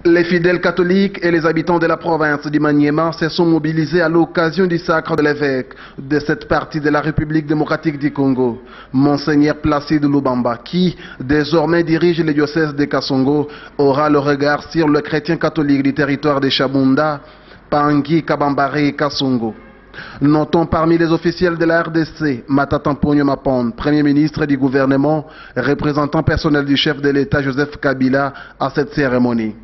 Les fidèles catholiques et les habitants de la province du Maniema se sont mobilisés à l'occasion du sacre de l'évêque de cette partie de la République démocratique du Congo, Monseigneur Placide Lubamba, qui désormais dirige le diocèse de Kasongo, aura le regard sur le chrétien catholique du territoire de Chabunda, Pangui, Kabambare et Kasongo. Notons parmi les officiels de la RDC, Matata Mponyo Mapon, Premier ministre du gouvernement, représentant personnel du chef de l'État Joseph Kabila à cette cérémonie.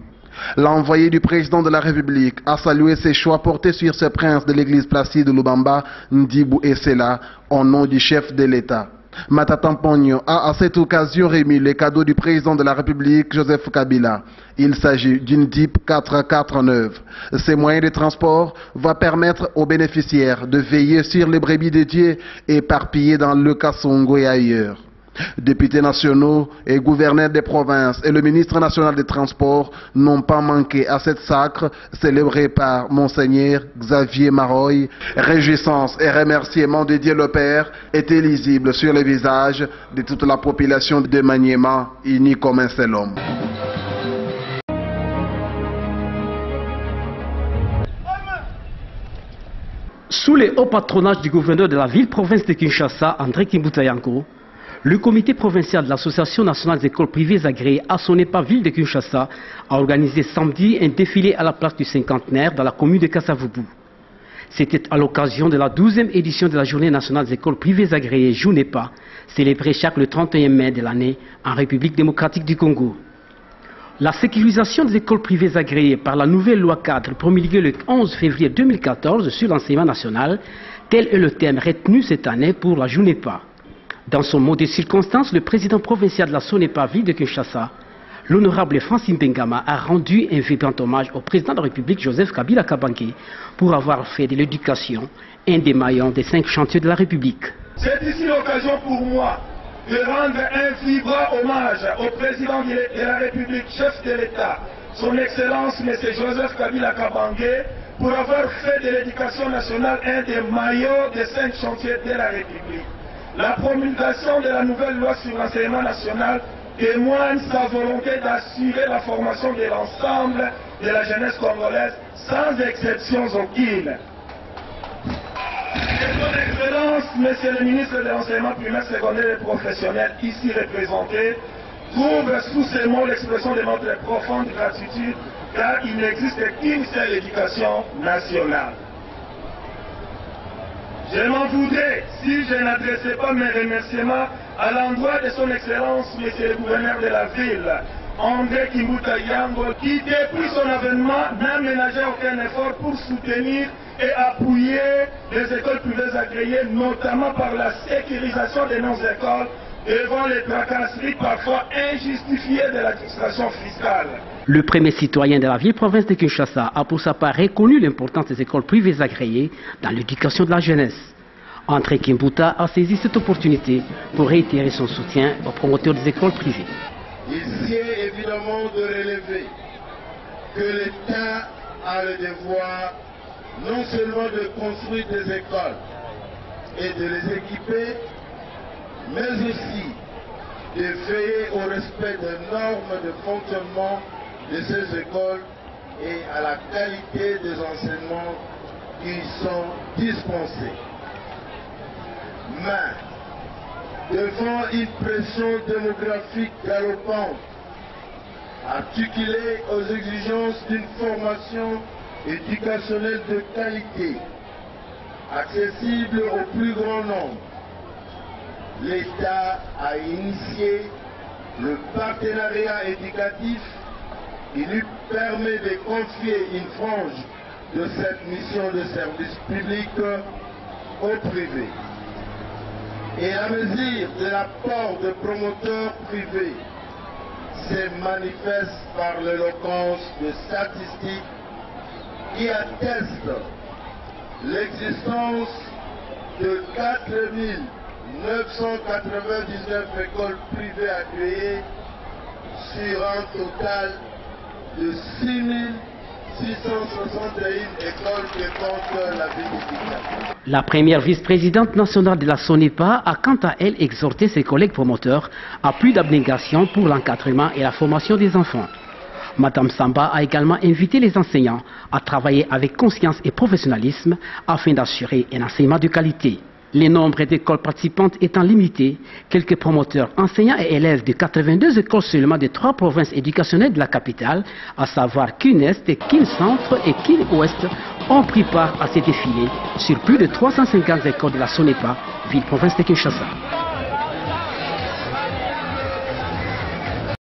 L'envoyé du président de la République a salué ses choix portés sur ce prince de l'église Placide Lubamba, Ndibou Essela, au nom du chef de l'État. Matata Mponyo a à cette occasion remis les cadeaux du président de la République, Joseph Kabila. Il s'agit d'une Jeep 4x4 Ces moyens de transport vont permettre aux bénéficiaires de veiller sur les brebis dédiées éparpillées dans le Kasongo et ailleurs. Députés nationaux et gouverneurs des provinces et le ministre national des Transports n'ont pas manqué à cette sacre célébrée par Monseigneur Xavier Maroy. Réjouissance et remerciements de Dieu le Père étaient lisibles sur les visages de toute la population de Maniema, unie comme un seul homme. Sous le haut patronage du gouverneur de la ville-province de Kinshasa, André Kimbuta Yango, le comité provincial de l'Association nationale des écoles privées agréées à Sonepa, ville de Kinshasa, a organisé samedi un défilé à la place du cinquantenaire dans la commune de Kassavubu. C'était à l'occasion de la 12e édition de la Journée nationale des écoles privées agréées, Junepa, célébrée chaque le 31 mai de l'année en République démocratique du Congo. La sécurisation des écoles privées agréées par la nouvelle loi cadre promulguée le 11 février 2014 sur l'enseignement national, tel est le thème retenu cette année pour la Junepa. Dans son mot de circonstance, le président provincial de la Sonepa, ville de Kinshasa, l'honorable Francine Bengama, a rendu un vibrant hommage au président de la République, Joseph Kabila Kabange, pour avoir fait de l'éducation un des maillons des 5 chantiers de la République. C'est ici l'occasion pour moi de rendre un vibrant hommage au président de la République, chef de l'État, son Excellence M. Joseph Kabila Kabange, pour avoir fait de l'éducation nationale un des maillons des 5 chantiers de la République. La promulgation de la nouvelle loi sur l'enseignement national témoigne sa volonté d'assurer la formation de l'ensemble de la jeunesse congolaise sans exception aucune. Et son Excellence, Monsieur le ministre de l'Enseignement primaire, secondaire et professionnel, ici représenté, trouve sous ces mots l'expression de notre profonde gratitude, car il n'existe qu'une seule éducation nationale. Je m'en voudrais si je n'adressais pas mes remerciements à l'endroit de son Excellence, Monsieur le gouverneur de la ville, André Kimbuta Yango, qui depuis son avènement n'a ménagé aucun effort pour soutenir et appuyer les écoles privées agréées, notamment par la sécurisation de nos écoles devant les tracasseries parfois injustifiées de l'administration fiscale. Le premier citoyen de la ville-province de Kinshasa a pour sa part reconnu l'importance des écoles privées agréées dans l'éducation de la jeunesse. André Kimbuta a saisi cette opportunité pour réitérer son soutien aux promoteurs des écoles privées. Il sied évidemment de relever que l'État a le devoir non seulement de construire des écoles et de les équiper, mais aussi de veiller au respect des normes de fonctionnement de ces écoles et à la qualité des enseignements qui y sont dispensés. Mais, devant une pression démographique galopante, articulée aux exigences d'une formation éducationnelle de qualité, accessible au plus grand nombre, l'État a initié le partenariat éducatif qui lui permet de confier une frange de cette mission de service public au privé. Et à mesure de l'apport de promoteurs privés se manifeste par l'éloquence de statistiques qui attestent l'existence de 4999 écoles privées agréées sur un total de 6661 écoles que compte la ville de Kinshasa. La première vice-présidente nationale de la Sonepa a quant à elle exhorté ses collègues promoteurs à plus d'abnégation pour l'encadrement et la formation des enfants. Madame Samba a également invité les enseignants à travailler avec conscience et professionnalisme afin d'assurer un enseignement de qualité. Les nombres d'écoles participantes étant limités, quelques promoteurs, enseignants et élèves de 82 écoles seulement de 3 provinces éducationnelles de la capitale, à savoir Kin Est, Kin Centre et Kin Ouest, ont pris part à ces défilés sur plus de 350 écoles de la Sonepa, ville-province de Kinshasa.